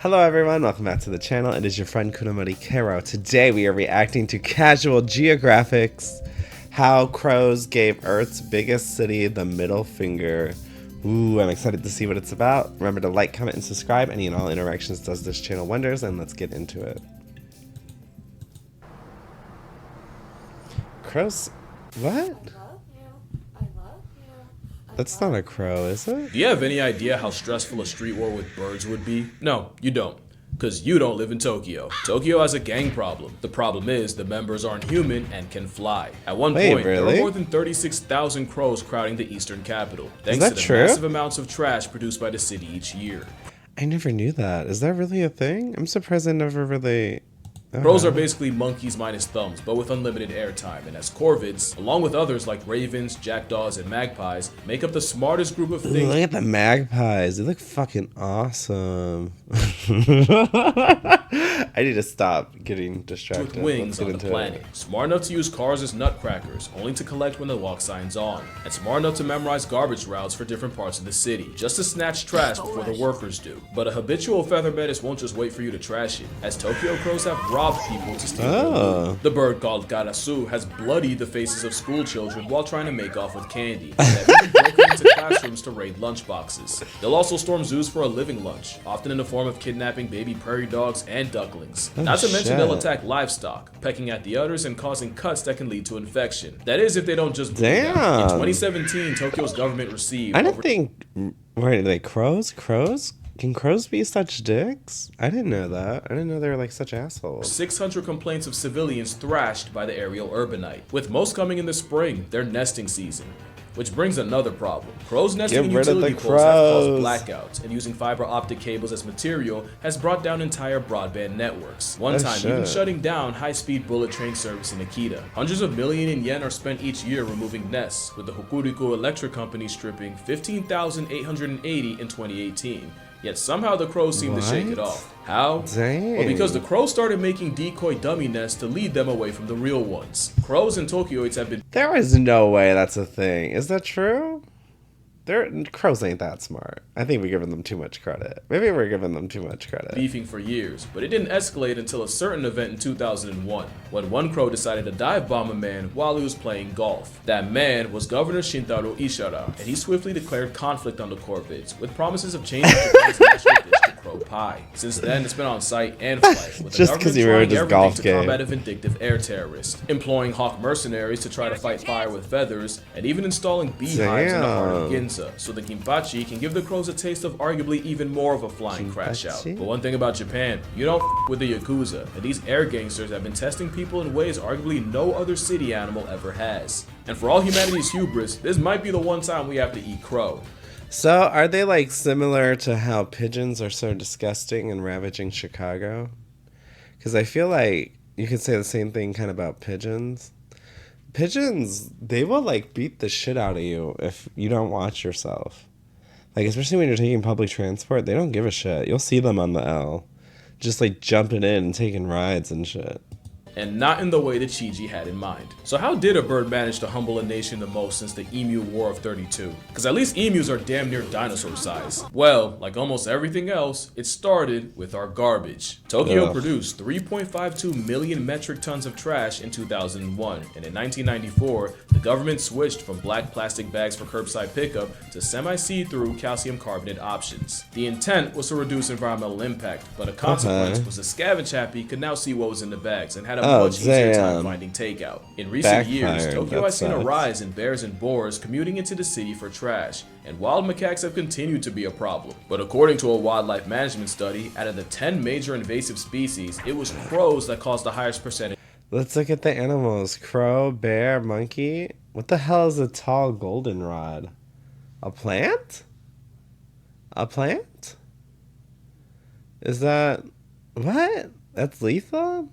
Hello everyone, welcome back to the channel. It is your friend Kunomori Kero. Today we are reacting to Casual Geographics, how crows gave Earth's biggest city the middle finger. Ooh, I'm excited to see what it's about. Remember to like, comment, and subscribe. Any and all interactions does this channel wonders, and let's get into it. Crows? What? That's not a crow, is it? Do you have any idea how stressful a street war with birds would be? No, you don't. Because you don't live in Tokyo. Tokyo has a gang problem. The problem is the members aren't human and can fly. At one point, there were more than 36,000 crows crowding the eastern capital, thanks to the massive amounts of trash produced by the city each year. I never knew that. Is that really a thing? I'm surprised I never really... Crows are basically monkeys minus thumbs, but with unlimited airtime, and as corvids, along with others like ravens, jackdaws, and magpies, make up the smartest group of things. Ooh, look at the magpies. They look fucking awesome. I need to stop getting distracted. With wings on the planet. Smart enough to use cars as nutcrackers, only to collect when the walk sign's on. And smart enough to memorize garbage routes for different parts of the city, just to snatch trash before the workers do. But a habitual feather menace won't just wait for you to trash it, as Tokyo crows have robbed people to steal their food. The bird called Garasu has bloodied the faces of school children while trying to make off with candy, and have even broken into classrooms to raid lunchboxes. They'll also storm zoos for a living lunch, often in the form of kidnapping baby prairie dogs and ducklings. Not to mention they'll attack livestock, pecking at the udders and causing cuts that can lead to infection. That is if they don't just bleed out. In 2017, Tokyo's government received... I didn't think... Wait, like crows? Crows? Can crows be such dicks? I didn't know that. I didn't know they were like such assholes. 600 complaints of civilians thrashed by the aerial urbanite, with most coming in the spring, their nesting season. Which brings another problem. Crows nesting in utility poles have caused blackouts, and using fiber optic cables as material has brought down entire broadband networks. One time even shutting down high-speed bullet train service in Akita. Hundreds of millions in yen are spent each year removing nests, with the Hokuriku Electric Company stripping 15,880 in 2018. Yet somehow the crows seem to shake it off. How? Well, because the crows started making decoy dummy nests to lead them away from the real ones. Crows and Tokyoites have been... There is no way that's a thing. Is that true? Crows ain't that smart. I think we're giving them too much credit. Maybe we're giving them too much credit. Beefing for years, but it didn't escalate until a certain event in 2001, when one crow decided to dive bomb a man while he was playing golf. That man was Governor Shintaro Ishara, and he swiftly declared conflict on the corvids, with promises of changing Japan's national dish to crow pie. Since then, it's been on site and flight, with the government trying everything to combat a vindictive air terrorist, employing hawk mercenaries to try to fight fire with feathers, and even installing beehives in the heart of Ginza, so the Gimpachi can give the crows a taste of arguably even more of a flying crash out. But one thing about Japan, you don't with the Yakuza, and these air gangsters have been testing people in ways arguably no other city animal ever has. And for all humanity's hubris, this might be the one time we have to eat crow. So, are they like similar to how pigeons are so disgusting and ravaging Chicago? Because I feel like you could say the same thing kind of about pigeons. Pigeons, they will like beat the shit out of you if you don't watch yourself. Like, especially when you're taking public transport, they don't give a shit. You'll see them on the L, just like jumping in and taking rides and shit. And not in the way that Chiji had in mind. So how did a bird manage to humble a nation the most since the Emu War of 32? Because at least emus are damn near dinosaur size. Well, like almost everything else, it started with our garbage. Tokyo produced 3.52 million metric tons of trash in 2001, and in 1994, the government switched from black plastic bags for curbside pickup to semi-see-through calcium carbonate options. The intent was to reduce environmental impact, but a consequence was the scavenge happy could now see what was in the bags and had a much easier time finding takeout. In recent years, Tokyo has seen a rise in bears and boars commuting into the city for trash, and wild macaques have continued to be a problem. But according to a wildlife management study, out of the 10 major invasive species, it was crows that caused the highest percentage. Let's look at the animals. Crow, bear, monkey. What the hell is a tall goldenrod? A plant? A plant? Is that... what? That's lethal?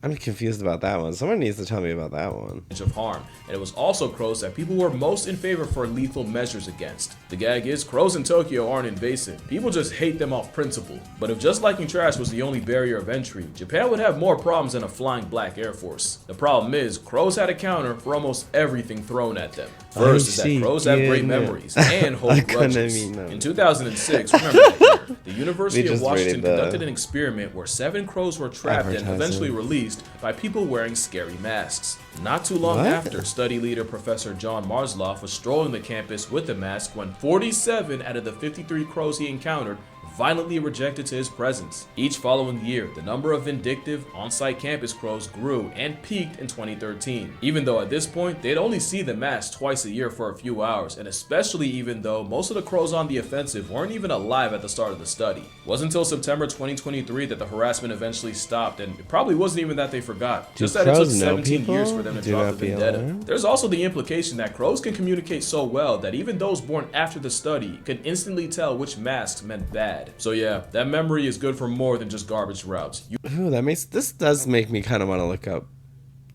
I'm confused about that one. Someone needs to tell me about that one. Of harm, and it was also crows that people were most in favor for lethal measures against. The gag is, crows in Tokyo aren't invasive. People just hate them off principle. But if just liking trash was the only barrier of entry, Japan would have more problems than a flying black air force. The problem is, crows had a counter for almost everything thrown at them. First is that crows have great memories and hold grudges. In 2006, remember that year, the University of just Washington reading the conducted an experiment where 7 crows were trapped and eventually advertising. released by people wearing scary masks. Not too long What? after, study leader Professor John Marsloff was strolling the campus with the mask when 47 out of the 53 crows he encountered violently rejected to his presence. Each following year, the number of vindictive, on-site campus crows grew and peaked in 2013. Even though at this point, they'd only see the mask twice a year for a few hours, and especially even though most of the crows on the offensive weren't even alive at the start of the study. It wasn't until September 2023 that the harassment eventually stopped, and it probably wasn't even that they forgot. Just that it took crows know 17 years people? for them to Do drop not the be vendetta. alarmed. There's also the implication that crows can communicate so well that even those born after the study could instantly tell which masks meant bad. So yeah, that memory is good for more than just garbage routes. Ooh, this does make me kind of want to look up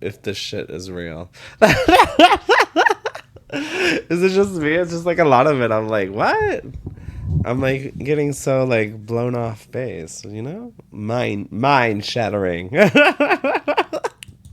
if this shit is real. Is it just me? It's just like a lot of it. I'm like, what? I'm like getting so like blown off base, you know? Mind shattering.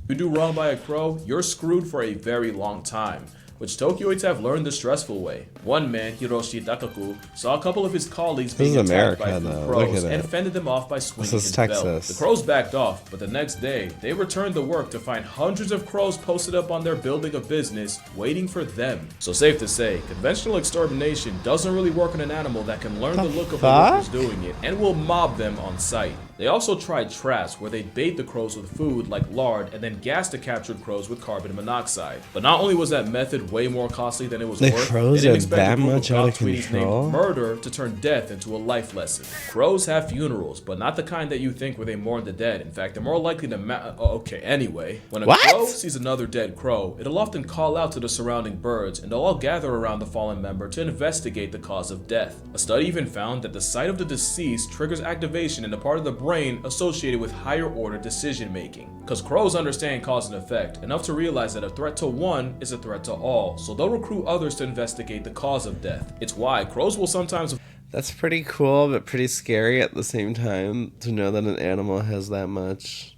You do wrong by a crow, you're screwed for a very long time, which Tokyoites have learned the stressful way. One man, Hiroshi Takaku, saw a couple of his colleagues being is attacked by America, 3 though. crows Look at and it. fended them off by swinging This is his belt. Texas. The crows backed off, but the next day, they returned to work to find hundreds of crows posted up on their building of business, waiting for them. So safe to say, conventional extermination doesn't really work on an animal that can learn the look of the fuck? workers doing it, and will mob them on sight. They also tried traps where they bait the crows with food like lard and then gas the captured crows with carbon monoxide. But not only was that method way more costly than it was The worth, crows they didn't are expect that a group much of out of cock-tweedies control? named Murder to turn death into a life lesson. Crows have funerals, but not the kind that you think where they mourn the dead. In fact, they're more likely to okay, anyway. When a What? crow sees another dead crow, it'll often call out to the surrounding birds, and they'll all gather around the fallen member to investigate the cause of death. A study even found that the sight of the deceased triggers activation in the part of the brain associated with higher order decision making. Because crows understand cause and effect, enough to realize that a threat to one is a threat to all, so they'll recruit others to investigate the cause of death. It's why crows will sometimes That's pretty cool, but pretty scary at the same time to know that an animal has that much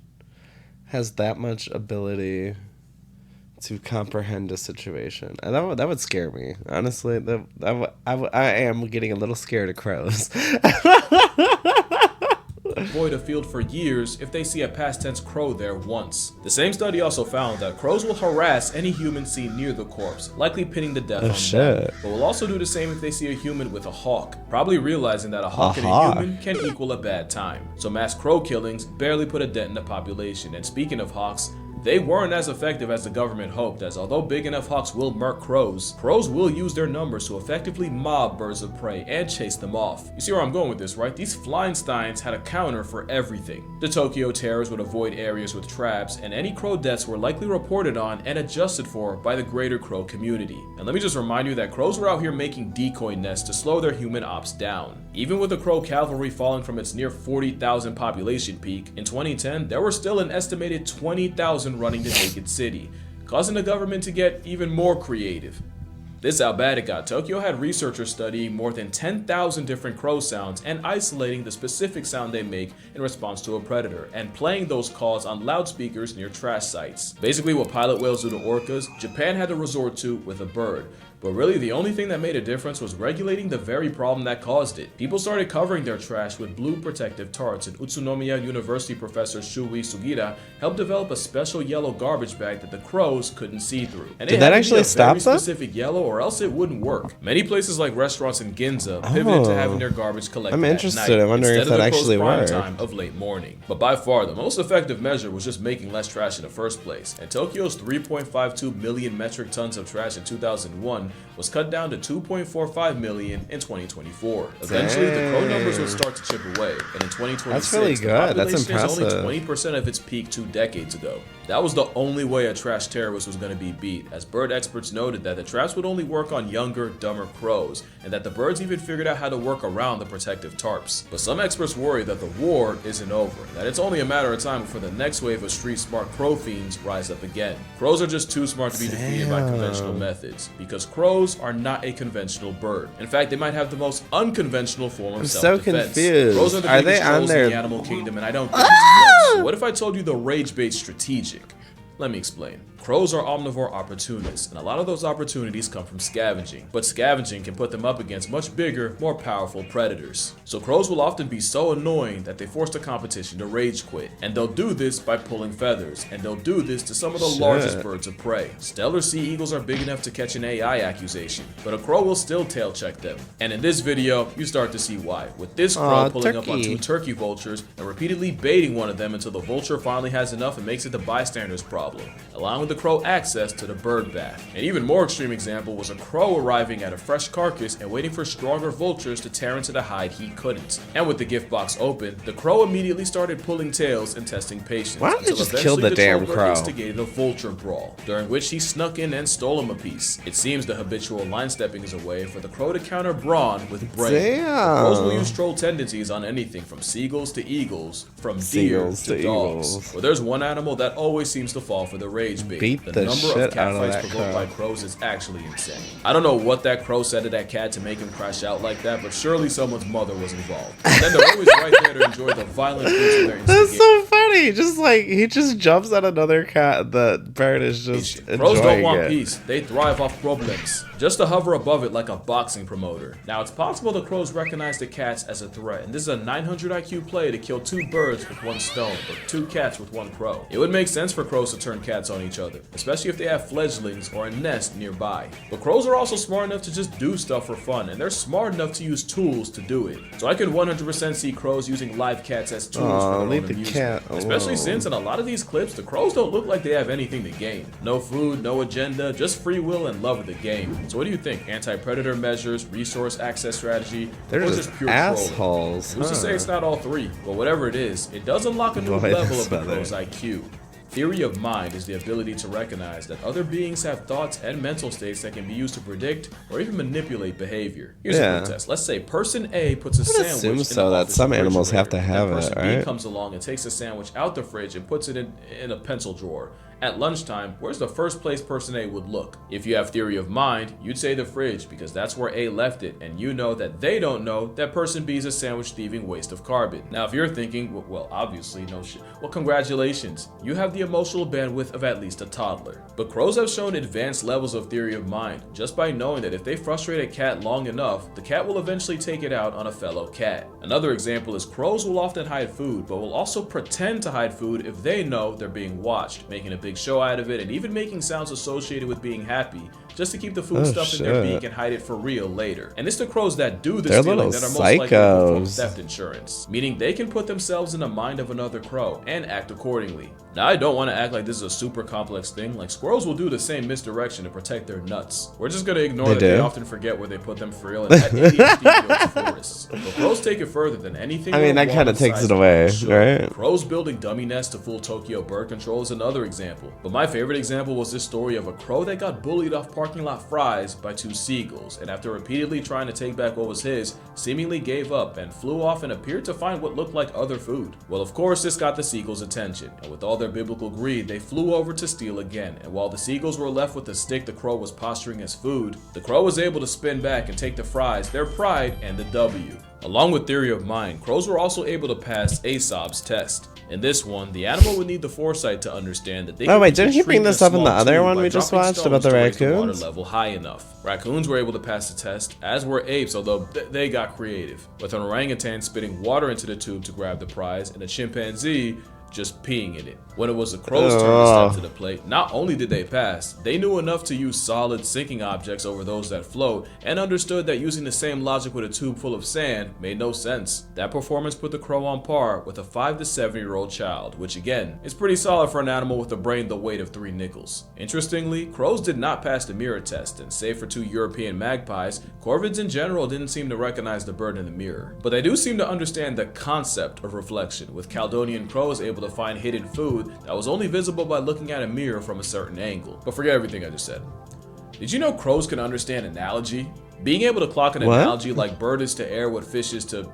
ability to comprehend a situation. And that would scare me. Honestly, I am getting a little scared of crows. avoid a field for years if they see a past tense crow there once. The same study also found that crows will harass any human seen near the corpse, likely pinning the death on them, shit. but will also do the same if they see a human with a hawk, probably realizing that a hawk and a hawk. human can equal a bad time. So mass crow killings barely put a dent in the population, and speaking of hawks, they weren't as effective as the government hoped, as although big enough hawks will murk crows, crows will use their numbers to effectively mob birds of prey and chase them off. You see where I'm going with this, right? These Flyinsteins had a counter for everything. The Tokyo terrors would avoid areas with traps, and any crow deaths were likely reported on and adjusted for by the greater crow community. And let me just remind you that crows were out here making decoy nests to slow their human ops down. Even with the crow cavalry falling from its near 40,000 population peak, in 2010 there were still an estimated 20,000 running the naked city, causing the government to get even more creative. This is how bad it got. Tokyo had researchers studying more than 10,000 different crow sounds and isolating the specific sound they make in response to a predator, and playing those calls on loudspeakers near trash sites. Basically what pilot whales do to orcas, Japan had to resort to with a bird. But really, the only thing that made a difference was regulating the very problem that caused it. People started covering their trash with blue protective tarps, and Utsunomiya University professor Shuei Sugira helped develop a special yellow garbage bag that the crows couldn't see through. And Did it that had to actually be a stop very them? specific yellow, or else it wouldn't work. Many places like restaurants in Ginza pivoted to having their garbage collected I'm at interested. night I'm wondering instead if that of the actually crow's prime worked. time of late morning. But by far, the most effective measure was just making less trash in the first place. And Tokyo's 3.52 million metric tons of trash in 2001 was cut down to 2.45 million in 2024. Eventually, the crow numbers would start to chip away, and in 2026, That's really the good. That's population is impressive. only 20% of its peak 2 decades ago. That was the only way a trash terrorist was going to be beat, as bird experts noted that the traps would only work on younger, dumber crows, and that the birds even figured out how to work around the protective tarps. But some experts worry that the war isn't over, that it's only a matter of time before the next wave of street-smart crow fiends rise up again. Crows are just too smart to be defeated by conventional methods, because crows are not a conventional bird. In fact, they might have the most unconventional form of I'm so self-defense. confused. Crows are the Are biggest they on trolls in their- the animal kingdom, and I don't think it's close. So what if I told you the rage bait's strategic? Let me explain. Crows are omnivore opportunists, and a lot of those opportunities come from scavenging, but scavenging can put them up against much bigger, more powerful predators. So crows will often be so annoying that they force the competition to rage quit, and they'll do this by pulling feathers, and they'll do this to some of the largest birds of prey. Stellar sea eagles are big enough to catch an AI accusation, but a crow will still tail check them. And in this video, you start to see why, with this crow pulling up on 2 turkey vultures and repeatedly baiting one of them until the vulture finally has enough and makes it the bystander's problem, allowing the crow access to the bird bath. An even more extreme example was a crow arriving at a fresh carcass and waiting for stronger vultures to tear into the hide he couldn't. And with the gift box open, the crow immediately started pulling tails and testing patience. Why don't they just kill the damn crow? Instigated a vulture brawl, during which he snuck in and stole him a piece. It seems the habitual line stepping is a way for the crow to counter brawn with brain. Damn. Crows will use troll tendencies on anything from seagulls to eagles, from deer to dogs. Well, there's one animal that always seems to fall for the rage bait. The number of cat fights provoked by crows is actually insane. I don't know what that crow said to that cat to make him crash out like that, but surely someone's mother was involved. And then they're always right there to enjoy the violent fruits of their instigation. That's so funny. Just like he just jumps at another cat. The bird is just enjoying Crows don't want it. peace. They thrive off problems. Just to hover above it like a boxing promoter. Now, it's possible the crows recognize the cats as a threat, and this is a 900 IQ play to kill 2 birds with 1 stone, or 2 cats with 1 crow. It would make sense for crows to turn cats on each other, especially if they have fledglings or a nest nearby. But crows are also smart enough to just do stuff for fun, and they're smart enough to use tools to do it. So I can 100% see crows using live cats as tools for their own amusement. Especially since in a lot of these clips, the crows don't look like they have anything to gain. No food, no agenda, just free will and love of the game. So what do you think? Anti-predator measures, resource access strategy, they're or just pure assholes. Who's to say it's not all 3? But whatever it is, it does unlock a new level of the crow's IQ. Theory of mind is the ability to recognize that other beings have thoughts and mental states that can be used to predict or even manipulate behavior. Here's a quick test. Let's say person A puts a sandwich in the that some animals have to have it, person right? B comes along and takes the sandwich out the fridge and puts it in a pencil drawer. At lunchtime, where's the first place person A would look? If you have theory of mind, you'd say the fridge because that's where A left it, and you know that they don't know that person B is a sandwich thieving waste of carbon. Now, if you're thinking, well, obviously no shit. Well, congratulations. You have the emotional bandwidth of at least a toddler. But crows have shown advanced levels of theory of mind just by knowing that if they frustrate a cat long enough, the cat will eventually take it out on a fellow cat. Another example is crows will often hide food, but will also pretend to hide food if they know they're being watched, making a big show out of it and even making sounds associated with being happy just to keep the food stuffed in their beak and hide it for real later. And it's the crows that do the stealing that are most likely to perform theft insurance, meaning they can put themselves in the mind of another crow and act accordingly. Now, I don't want to act like this is a super complex thing. Like, squirrels will do the same misdirection to protect their nuts. We're just going to ignore that they often forget where they put them for real and that ADHD builds forests. But crows take it further than anything. I mean, that kind of takes it away, right? Crows building dummy nests to fool Tokyo bird control is another example. But my favorite example was this story of a crow that got bullied off parking lot fries by 2 seagulls, and after repeatedly trying to take back what was his, seemingly gave up and flew off and appeared to find what looked like other food. Well, of course, this got the seagulls' attention, and with all their biblical greed, they flew over to steal again, and while the seagulls were left with the stick the crow was posturing as food, the crow was able to spin back and take the fries, their pride, and the W. Along with theory of mind, crows were also able to pass Aesop's test. In this one, the animal would need the foresight to understand that they Oh wait, didn't he bring this up in the other one we just watched about the raccoons? Water level high enough. Raccoons were able to pass the test, as were apes, although they got creative, with an orangutan spitting water into the tube to grab the prize, and a chimpanzee just peeing in it. When it was the crow's turn to step to the plate, not only did they pass, they knew enough to use solid sinking objects over those that float, and understood that using the same logic with a tube full of sand made no sense. That performance put the crow on par with a 5 to 7-year-old child, which again, is pretty solid for an animal with a brain the weight of 3 nickels. Interestingly, crows did not pass the mirror test, and save for 2 European magpies, corvids in general didn't seem to recognize the bird in the mirror. But they do seem to understand the concept of reflection, with Caledonian crows able to find hidden food that was only visible by looking at a mirror from a certain angle. But forget everything I just said. Did you know crows can understand analogy? Being able to clock an analogy like bird is to air what fish is to,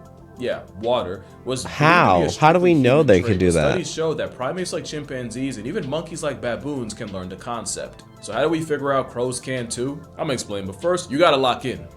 water was how do we know they could do that? Studies show that primates like chimpanzees and even monkeys like baboons can learn the concept. So how do we figure out crows can too? I'm gonna explain, but first you gotta lock in.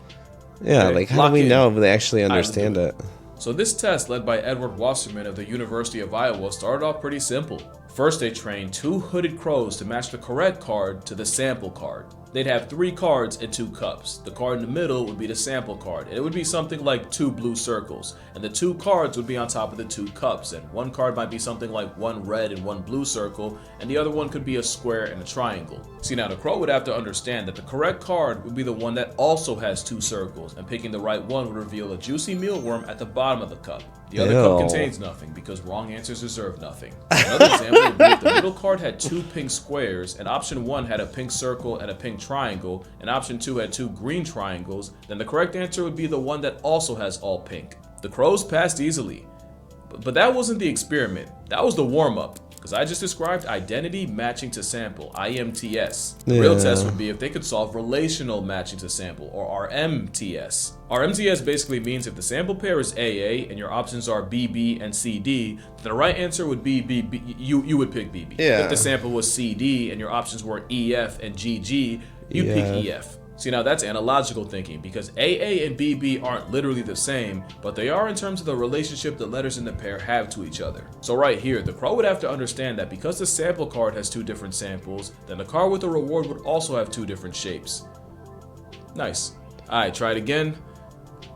Yeah, okay, like how do we know if they actually understand it? So this test, led by Edward Wasserman of the University of Iowa, started off pretty simple. First, they trained 2 hooded crows to match the correct card to the sample card. They'd have 3 cards and 2 cups. The card in the middle would be the sample card, and it would be something like 2 blue circles, and the 2 cards would be on top of the 2 cups, and one card might be something like 1 red and 1 blue circle, and the other one could be a square and a triangle. See, now the crow would have to understand that the correct card would be the one that also has 2 circles, and picking the right one would reveal a juicy mealworm at the bottom of the cup. The other cup contains nothing, because wrong answers deserve nothing. Another example would be if the middle card had 2 pink squares, and option 1 had a pink circle and a pink triangle, and option 2 had 2 green triangles, then the correct answer would be the one that also has all pink. The crows passed easily. But that wasn't the experiment. That was the warm-up. Because I just described identity matching to sample, IMTS. The real test would be if they could solve relational matching to sample, or RMTS. RMTS basically means if the sample pair is AA and your options are BB and CD, then the right answer would be BB. You would pick BB. If the sample was CD and your options were EF and GG, you'd pick EF. See, now that's analogical thinking, because AA and BB aren't literally the same, but they are in terms of the relationship the letters in the pair have to each other. So right here, the crow would have to understand that because the sample card has 2 different samples, then the card with the reward would also have 2 different shapes. Nice. Alright, try it again.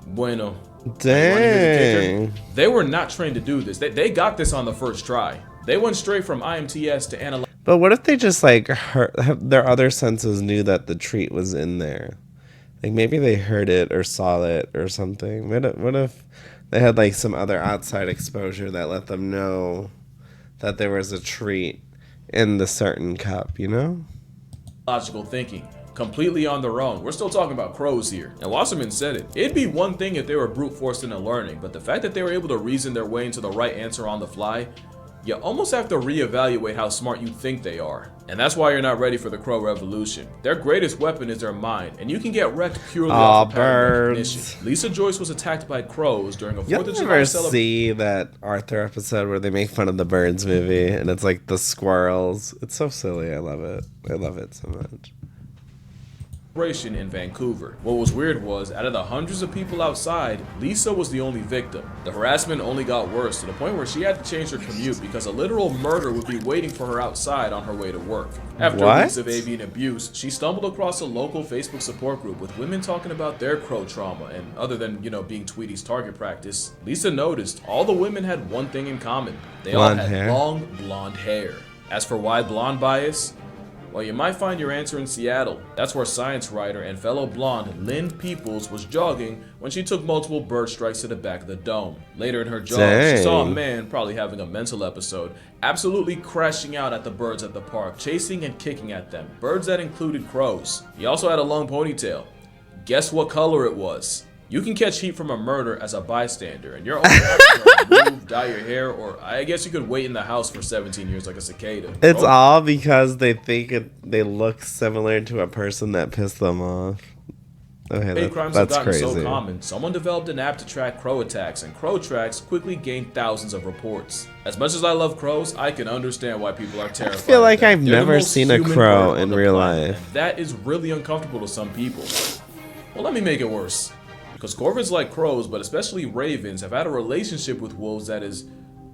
Bueno. Dang. They were not trained to do this. They got this on the first try. They went straight from IMTS to analog. But what if they just like their other senses knew that the treat was in there? Like maybe they heard it or saw it or something. What if they had like some other outside exposure that let them know that there was a treat in the certain cup, you know? Logical thinking. Completely on their own. We're still talking about crows here. And Wasserman said it. It'd be one thing if they were brute forced into learning, but the fact that they were able to reason their way into the right answer on the fly, you almost have to reevaluate how smart you think they are. And that's why you're not ready for the crow revolution. Their greatest weapon is their mind, and you can get wrecked purely off of pattern recognition. Lisa Joyce was attacked by crows during a 4th of July celebration. You ever see that Arthur episode where they make fun of the Birds movie, and it's like the squirrels? It's so silly. I love it. I love it so much. In Vancouver. What was weird was, out of the hundreds of people outside, Lisa was the only victim. The harassment only got worse to the point where she had to change her commute because a literal murder would be waiting for her outside on her way to work. After weeks of avian abuse, she stumbled across a local Facebook support group with women talking about their crow trauma, and other than, being Tweety's target practice, Lisa noticed all the women had one thing in common. They all had long blonde hair. As for why blonde bias? Well, you might find your answer in Seattle. That's where science writer and fellow blonde Lynn Peoples was jogging when she took multiple bird strikes to the back of the dome. Later in her jog, she saw a man, probably having a mental episode, absolutely crashing out at the birds at the park, chasing and kicking at them. Birds that included crows. He also had a long ponytail. Guess what color it was? You can catch heat from a murder as a bystander, and you're only having to move, dye your hair, or I guess you could wait in the house for 17 years like a cicada. It's all because they think they look similar to a person that pissed them off. Okay, hate crimes have gotten so common, someone developed an app to track crow attacks, and crow tracks quickly gained thousands of reports. As much as I love crows, I can understand why people are terrified. I feel like I've never seen a crow in real life. That is really uncomfortable to some people. Well, let me make it worse. Because corvids like crows, but especially ravens, have had a relationship with wolves that is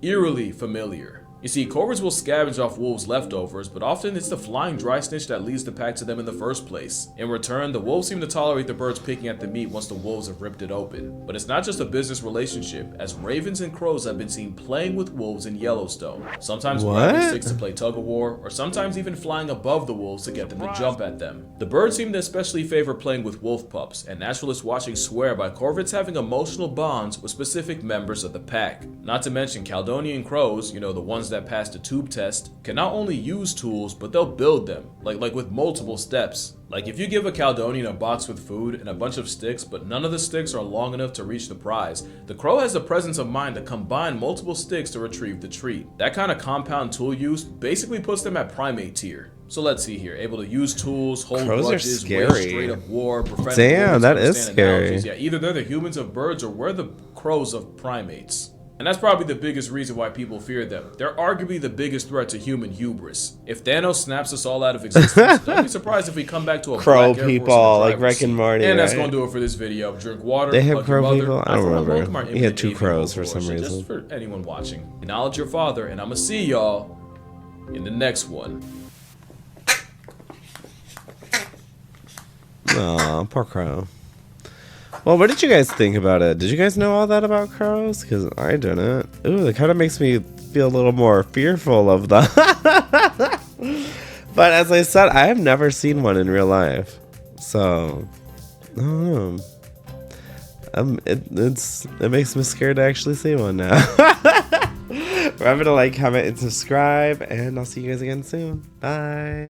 eerily familiar. You see, corvids will scavenge off wolves' leftovers, but often it's the flying dry snitch that leads the pack to them in the first place. In return, the wolves seem to tolerate the birds picking at the meat once the wolves have ripped it open. But it's not just a business relationship, as ravens and crows have been seen playing with wolves in Yellowstone. Sometimes grabbing sticks to play tug-of-war, or sometimes even flying above the wolves to get them to jump at them. The birds seem to especially favor playing with wolf pups, and naturalists watching swear by corvids having emotional bonds with specific members of the pack. Not to mention Caledonian crows, the ones that pass the tube test, can not only use tools, but they'll build them, like with multiple steps. Like if you give a Caledonian a box with food and a bunch of sticks, but none of the sticks are long enough to reach the prize, the crow has the presence of mind to combine multiple sticks to retrieve the treat. That kind of compound tool use basically puts them at primate tier. So let's see here, able to use tools, hold grudges, wage straight up war, befriend that is scary. Yeah, either they're the humans of birds or we're the crows of primates. And that's probably the biggest reason why people fear them. They're arguably the biggest threat to human hubris. If Thanos snaps us all out of existence, don't be surprised if we come back to a Crow black Air Force in the people, like driver's Rick and seat. Morty, And that's right? gonna do it for this video. Drink water. They have hug crow your mother. people? I don't remember. welcome our He had imminent 2 AV crows for some bullshit, reason. Just for anyone watching. Acknowledge your father, and I'm gonna see y'all in the next one. Aw, poor crow. Well, what did you guys think about it? Did you guys know all that about crows? Because I didn't. Ooh, it kind of makes me feel a little more fearful of them. But as I said, I have never seen one in real life. So, I don't know. It makes me scared to actually see one now. Remember to like, comment, and subscribe, and I'll see you guys again soon. Bye.